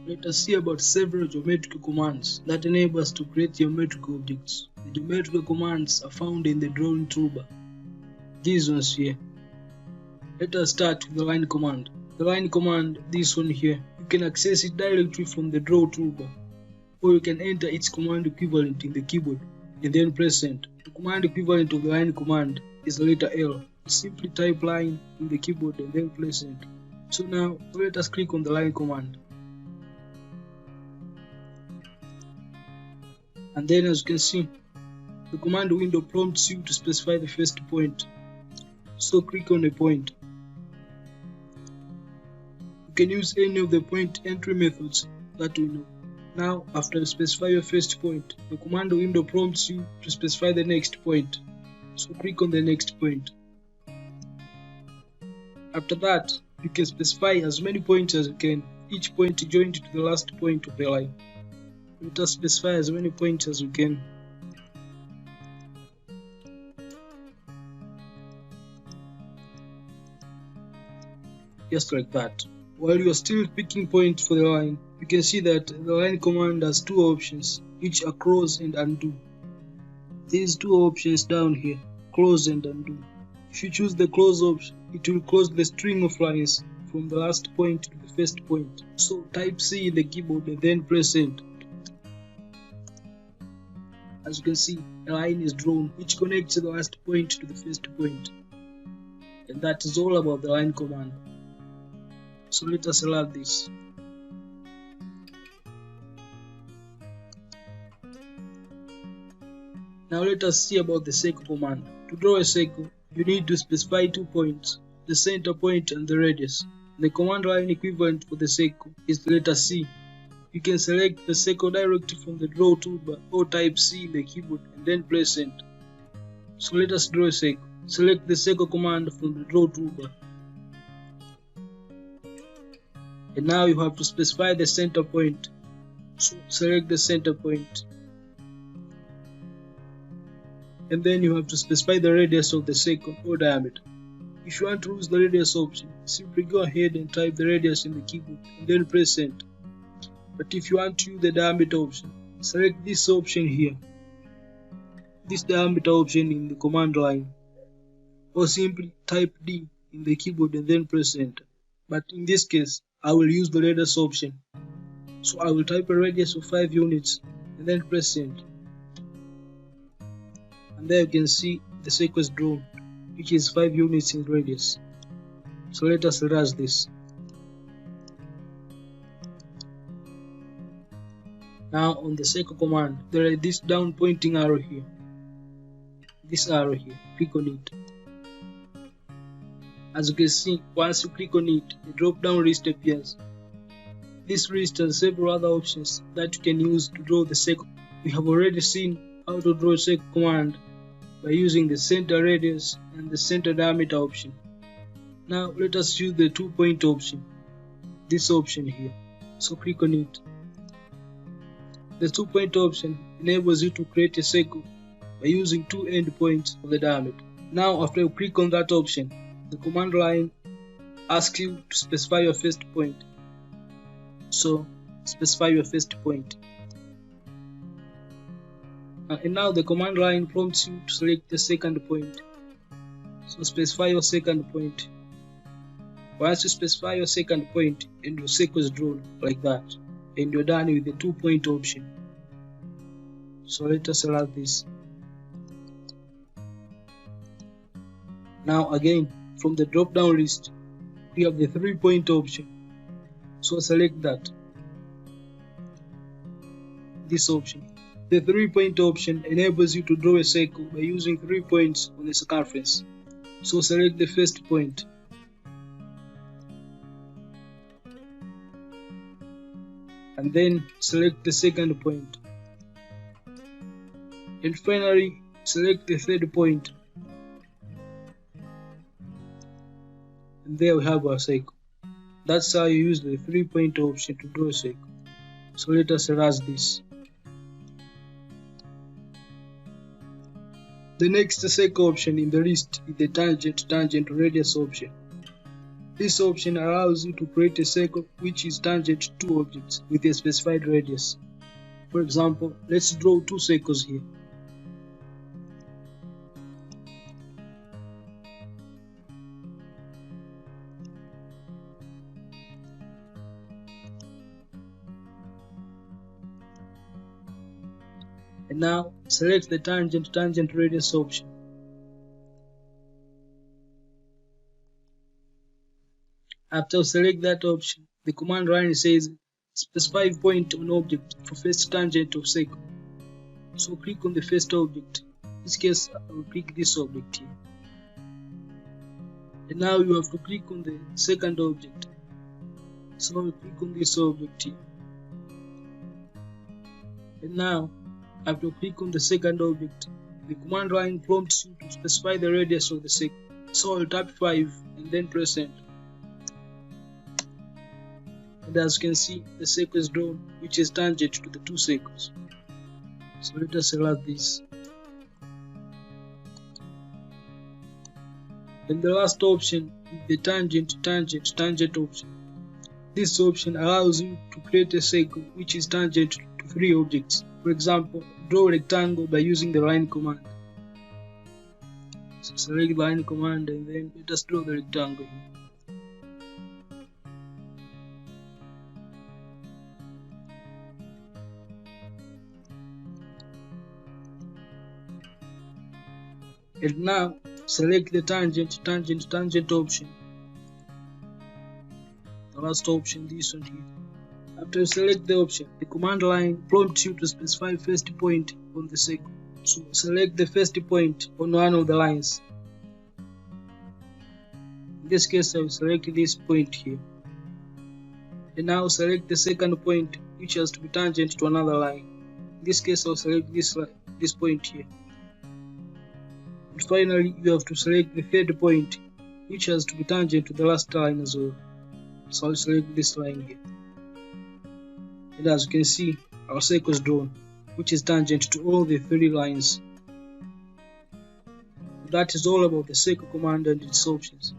Let us see about several geometrical commands that enable us to create geometrical objects. The geometrical commands are found in the drawing toolbar. These ones here. Let us start with the line command. The line command, this one here, you can access it directly from the draw toolbar, or you can enter its command equivalent in the keyboard and then press enter. The command equivalent of the line command is the letter L. Simply type line in the keyboard and then press enter. So now let us click on the line command. And then as you can see, the command window prompts you to specify the first point. So click on a point. You can use any of the point entry methods that we know. Now, after you specify your first point, the command window prompts you to specify the next point. So click on the next point. After that, you can specify as many points as you can, each point joined to the last point of the line. Let us specify as many points as we can. Just like that. While you are still picking points for the line, you can see that the line command has two options, which are close and undo. These two options down here, close and undo. If you choose the close option, it will close the string of lines from the last point to the first point. So type C in the keyboard and then press enter. As you can see, a line is drawn which connects the last point to the first point. And that is all about the line command. So let us allow this. Now let us see about the circle command. To draw a circle, you need to specify 2 points, the center point and the radius. The command line equivalent for the circle is the letter C. You can select the circle directly from the draw toolbar or type C in the keyboard and then press enter. So let us draw a circle. Select the circle command from the draw toolbar. And now you have to specify the center point. So select the center point. And then you have to specify the radius of the circle or diameter. If you want to use the radius option, simply go ahead and type the radius in the keyboard and then press enter. But if you want to use the diameter option, select this option here, this diameter option in the command line, or simply type D in the keyboard and then press enter. But in this case, I will use the radius option. So I will type a radius of 5 units and then press enter. And there you can see the circle is drawn, which is 5 units in radius. So let us erase this. Now on the circle command, there is this down pointing arrow here. This arrow here, click on it. As you can see, once you click on it, a drop down list appears. This list has several other options that you can use to draw the circle. We have already seen how to draw a circle command by using the center radius and the center diameter option. Now let us use the 2 point option, this option here. So click on it. The 2 point option enables you to create a circle by using 2 endpoints of the diameter. Now after you click on that option, the command line asks you to specify your first point. So specify your first point. And now the command line prompts you to select the second point. So specify your second point. Once you specify your second point, and your circle is drawn like that, and you're done with the 2 point option. So let us allow this. Now again, from the drop down list, we have the 3 point option. So select that. This option. The 3 point option enables you to draw a circle by using 3 points on the circumference. So select the first point. And then select the second point. And finally, select the third point. And there we have our circle. That's how you use the 3 point option to draw a circle. So let us erase this. The next circle option in the list is the tangent radius option. This option allows you to create a circle which is tangent to two objects with a specified radius. For example, let's draw two circles here. And now select the tangent radius option. After select that option, the command line says specify point on object for first tangent of circle. So click on the first object. In this case, I will click this object here. And now you have to click on the second object. So I will click on this object here. And now, after click on the second object, the command line prompts you to specify the radius of the circle. So I'll tap 5 and then press enter. And as you can see, the circle is drawn, which is tangent to the two circles. So let us select this. And the last option is the tangent option. This option allows you to create a circle which is tangent to three objects. For example, draw a rectangle by using the line command. So select line command and then let us draw the rectangle here. And now select the tangent option. The last option, this one here. After you select the option, the command line prompts you to specify first point on the circle. So select the first point on one of the lines. In this case, I will select this point here. And now select the second point, which has to be tangent to another line. In this case, I will select this point here. And finally, you have to select the third point, which has to be tangent to the last line as well. So I'll select this line here. And as you can see, our circle is drawn, which is tangent to all the three lines. That is all about the circle command and its options.